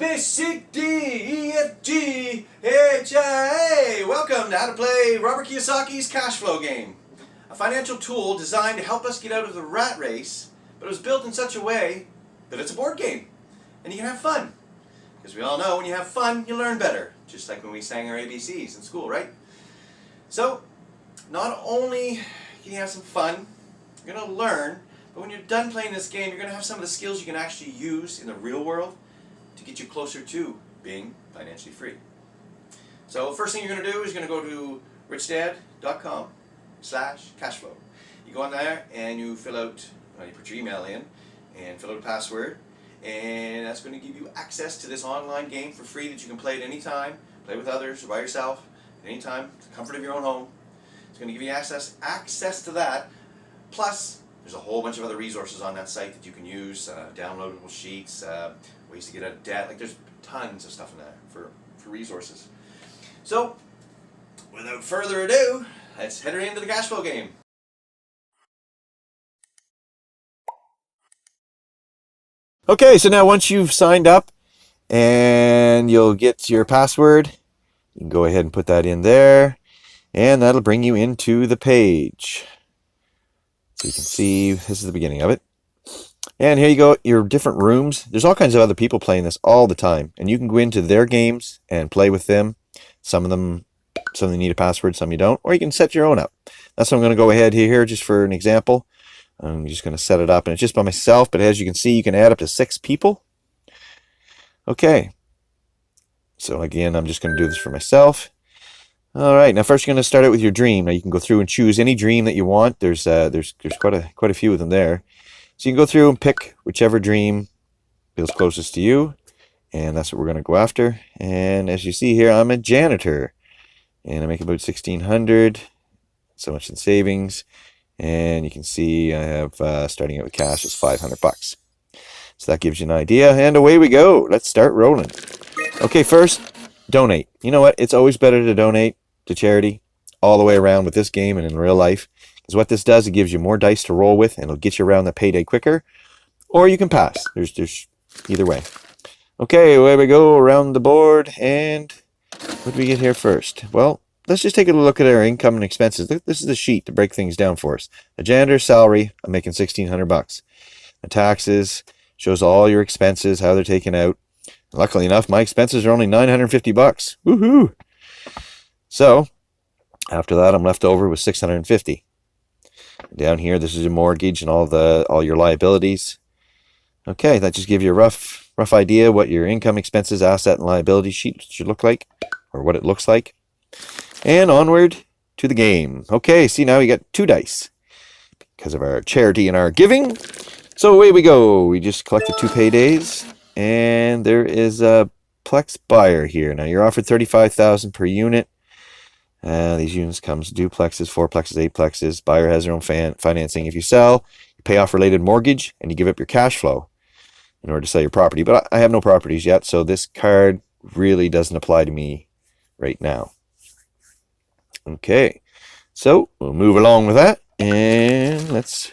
B, C, D, E, F, G, H, I, A. Welcome to how to play Robert Kiyosaki's Cashflow Game. A financial tool designed to help us get out of the rat race, but it was built in such a way that it's a board game. And you can have fun. Because we all know when you have fun, you learn better. Just like when we sang our ABCs in school, right? So, not only can you have some fun, you're going to learn, but when you're done playing this game, you're going to have some of the skills you can actually use in the real world to get you closer to being financially free. So first thing you're going to do is you're going to go to richdad.com/cashflow. You go on there and you fill out, you put your email in and fill out a password, and that's going to give you access to this online game for free that you can play at any time, play with others or by yourself at any time, the comfort of your own home. It's going to give you access to that, plus there's a whole bunch of other resources on that site that you can use, downloadable sheets, ways to get out of debt. Like there's tons of stuff in there for resources. So, without further ado, let's head right into the Cashflow game. Okay, so now once you've signed up and you'll get your password, you can go ahead and put that in there, and that'll bring you into the page. So you can see this is the beginning of it. And here you go, your different rooms. There's all kinds of other people playing this all the time, and you can go into their games and play with them. Some of them need a password, some you don't, or you can set your own up. That's what I'm going to go ahead here just for an example. I'm just going to set it up, and it's just by myself, but as you can see, you can add up to 6 people. Okay. So again, I'm just going to do this for myself. All right, now first you're going to start out with your dream. Now you can go through and choose any dream that you want. There's quite a few of them there. So you can go through and pick whichever dream feels closest to you, and that's what we're going to go after. And as you see here, I'm a janitor, and I make about $1,600, so much in savings. And you can see I have starting out with cash is $500. So that gives you an idea, and away we go. Let's start rolling. Okay, first, donate. You know what? It's always better to donate to charity all the way around with this game and in real life. Because what this does, it gives you more dice to roll with, and it'll get you around the payday quicker. Or you can pass. There's either way. Okay, away we go around the board. And what do we get here first? Well, let's just take a look at our income and expenses. This is the sheet to break things down for us. A janitor's salary, I'm making $1,600. The taxes shows all your expenses, how they're taken out. Luckily enough, my expenses are only $950. Woohoo! So, after that, I'm left over with $650. Down here, this is your mortgage and all your liabilities. Okay, that just gives you a rough idea what your income, expenses, asset, and liability sheet should look like, or what it looks like. And onward to the game. Okay, see now we got 2 dice because of our charity and our giving. So away we go. We just collected 2 paydays, and there is a Plex buyer here. Now you're offered $35,000 per unit. These units comes duplexes, 4plexes, 8plexes. Buyer has their own financing. If you sell, you pay off related mortgage, and you give up your cash flow in order to sell your property. But I have no properties yet, so this card really doesn't apply to me right now. Okay, so we'll move along with that, and let's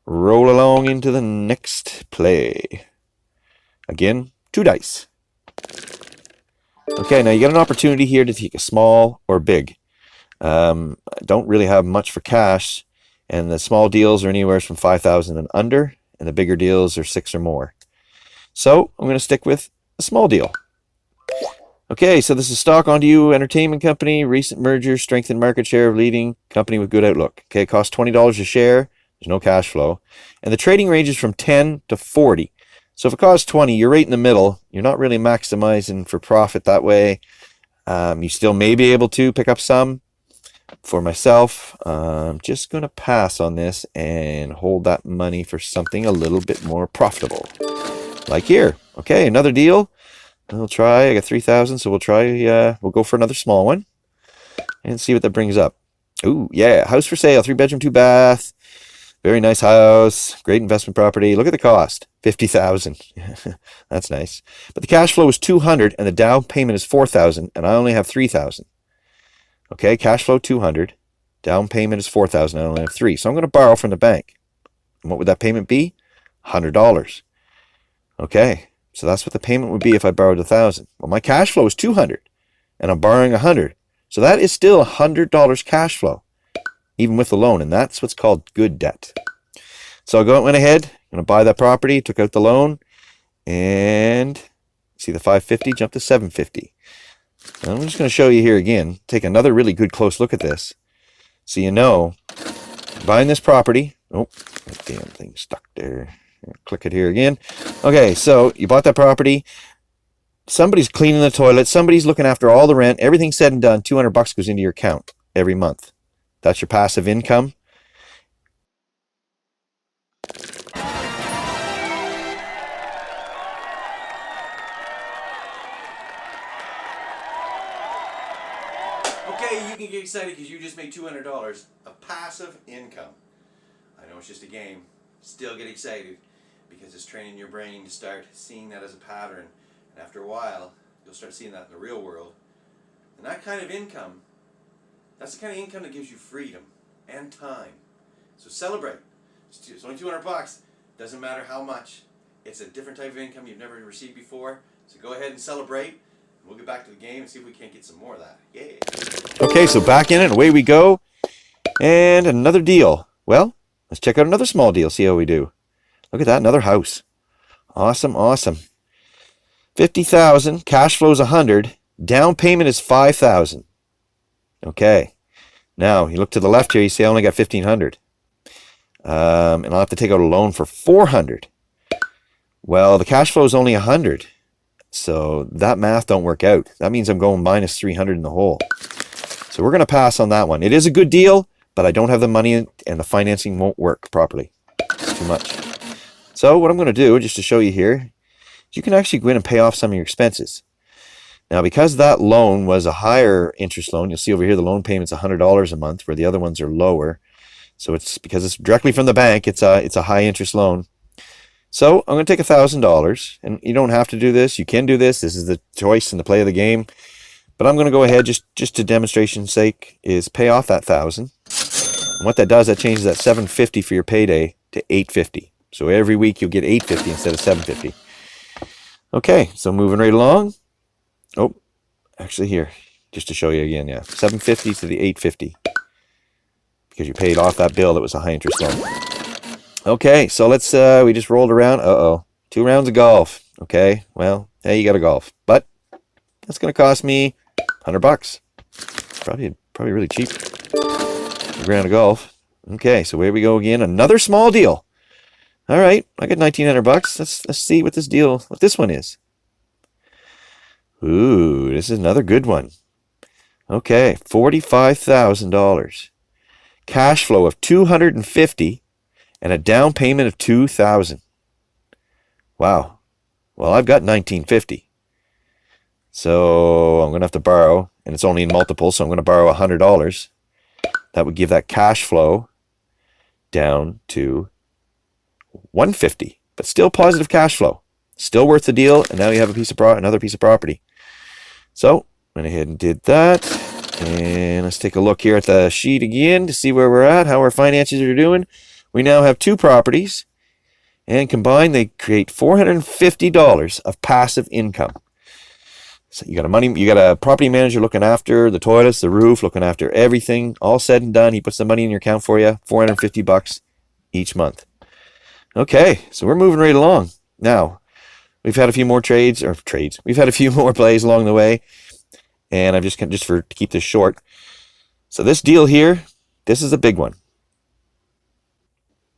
roll along into the next play. Again, 2 dice. Okay, now you get an opportunity here to take a small or big. I don't really have much for cash, and the small deals are anywhere from $5,000 and under, and the bigger deals are 6 or more. So I'm going to stick with a small deal. Okay, so this is Stock Onto You Entertainment Company, recent merger, strengthened market share of leading company with good outlook. Okay, it costs $20 a share. There's no cash flow. And the trading range is from 10 to 40. So if it costs 20, you're right in the middle. You're not really maximizing for profit that way. You still may be able to pick up some. For myself, I'm just going to pass on this and hold that money for something a little bit more profitable. Like here. Okay, another deal. We'll try. I got 3,000, so we'll try. We'll go for another small one and see what that brings up. Ooh, yeah, house for sale, 3-bedroom, 2-bath, very nice house, great investment property. Look at the cost, $50,000. That's nice. But the cash flow is $200, and the down payment is $4,000, and I only have $3,000. Okay, cash flow $200, down payment is $4,000. I only have $3,000, so I'm going to borrow from the bank. And what would that payment be? $100. Okay. So that's what the payment would be if I borrowed 1,000. Well, my cash flow is 200, and I'm borrowing 100. So that is still $100 cash flow, even with the loan, and that's what's called good debt. So I went ahead, I'm going to buy that property, took out the loan, and see the 550 jumped to 750. I'm just going to show you here again. Take another really good close look at this, so you know, buying this property. Oh, that damn thing stuck there. Click it here again. Okay, so you bought that property. Somebody's cleaning the toilet. Somebody's looking after all the rent. Everything's said and done. $200 goes into your account every month. That's your passive income. Okay, you can get excited because you just made $200 of passive income. I know it's just a game. Still get excited because it's training your brain to start seeing that as a pattern. And after a while, you'll start seeing that in the real world. And that kind of income, that's the kind of income that gives you freedom and time. So celebrate. It's only $200. Doesn't matter how much. It's a different type of income you've never received before. So go ahead and celebrate. We'll get back to the game and see if we can't get some more of that. Yeah. Okay, so back in it, away we go. And another deal. Well, let's check out another small deal, see how we do. Look at that, another house. Awesome, awesome. 50,000, cash flow is 100, down payment is 5,000. Okay. Now, you look to the left here, you see I only got 1,500. And I'll have to take out a loan for 400. Well, the cash flow is only 100. So that math don't work out. That means I'm going minus 300 in the hole. So we're going to pass on that one. It is a good deal, but I don't have the money and the financing won't work properly. It's too much. So what I'm going to do, just to show you here, you can actually go in and pay off some of your expenses. Now, because that loan was a higher interest loan, you'll see over here the loan payment's $100 a month, where the other ones are lower. So it's because it's directly from the bank, it's a high interest loan. So I'm going to take $1,000, and you don't have to do this. You can do this. This is the choice and the play of the game. But I'm going to go ahead, just to demonstration's sake, is pay off that 1,000. And what that does, that changes that $750 for your payday to $850. So every week you'll get $850 instead of $750. Okay, so moving right along. Oh, actually here, just to show you again, yeah. $750 to the $850. Because you paid off that bill that was a high interest loan. Okay, so let's, we just rolled around. Uh-oh, 2 rounds of golf. Okay, well, hey, you got to golf. But that's going to cost me $100. Probably really cheap. A round of golf. Okay, so here we go again. Another small deal. All right, I got $1,900. Let's see what this one is. Ooh, this is another good one. Okay, $45,000. Cash flow of $250 and a down payment of $2,000. Wow. Well, I've got $1,950. So I'm going to have to borrow, and it's only in multiples, so I'm going to borrow $100. That would give that cash flow down to $150, but still positive cash flow. Still worth the deal, and now you have another piece of property. So went ahead and did that. And let's take a look here at the sheet again to see where we're at, how our finances are doing. We now have 2 properties, and combined they create $450 of passive income. So you got a property manager looking after the toilets, the roof, looking after everything. All said and done, he puts the money in your account for you, $450 each month. Okay, so we're moving right along. Now, we've had a few more We've had a few more plays along the way. And I've just to keep this short. So this deal here, this is a big one.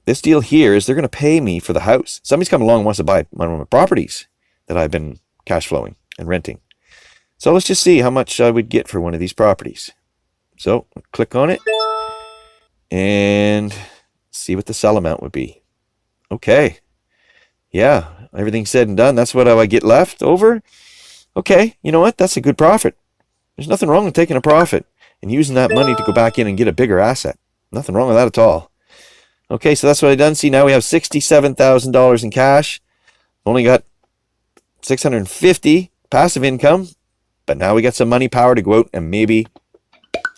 This deal here is they're going to pay me for the house. Somebody's come along and wants to buy one of my properties that I've been cash flowing and renting. So let's just see how much I would get for one of these properties. So click on it and see what the sell amount would be. Okay. Yeah, everything's said and done. That's what I get left over. Okay, you know what? That's a good profit. There's nothing wrong with taking a profit and using that money to go back in and get a bigger asset. Nothing wrong with that at all. Okay, so that's what I've done. See, now we have $67,000 in cash. Only got $650 passive income, but now we got some money power to go out and maybe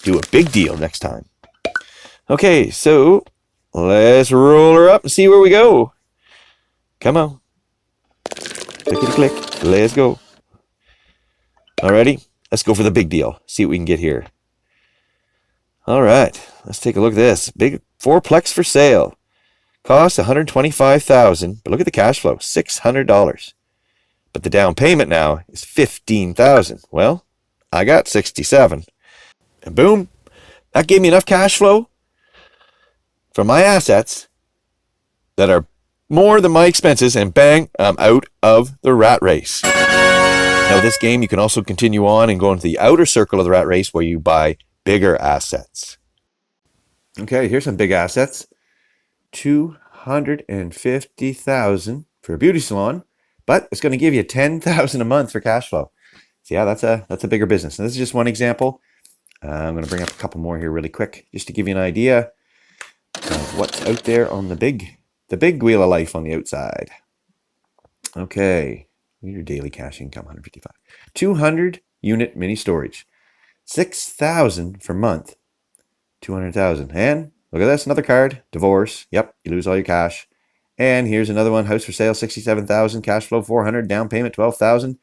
do a big deal next time. Okay, so let's roll her up and see where we go. Come on. Clickety click. Let's go. Alrighty, let's go for the big deal. See what we can get here. Alright, let's take a look at this. Big fourplex for sale. Cost $125,000, but look at the cash flow, $600. But the down payment now is $15,000. Well, I got $67,000. And boom, that gave me enough cash flow for my assets that are more than my expenses, and bang, I'm out of the rat race. Now, this game, you can also continue on and go into the outer circle of the rat race where you buy bigger assets. Okay, here's some big assets. $250,000 for a beauty salon, but it's going to give you $10,000 a month for cash flow. So yeah, that's a bigger business. And this is just one example. I'm going to bring up a couple more here really quick, just to give you an idea of what's out there on the big wheel of life on the outside. Okay, your daily cash income, 155. 200 unit mini storage, 6,000 per month, 200,000. And look at this, another card, divorce. Yep, you lose all your cash. And here's another one, house for sale, 67,000, cash flow 400, down payment 12,000,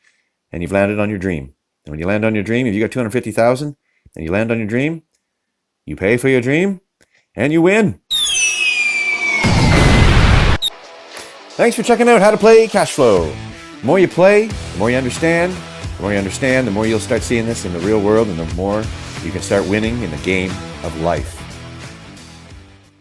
and you've landed on your dream. And when you land on your dream, if you got 250,000 and you land on your dream, you pay for your dream and you win. Thanks for checking out how to play Cashflow. The more you play, the more you understand. The more you understand, the more you'll start seeing this in the real world, and the more you can start winning in the game of life.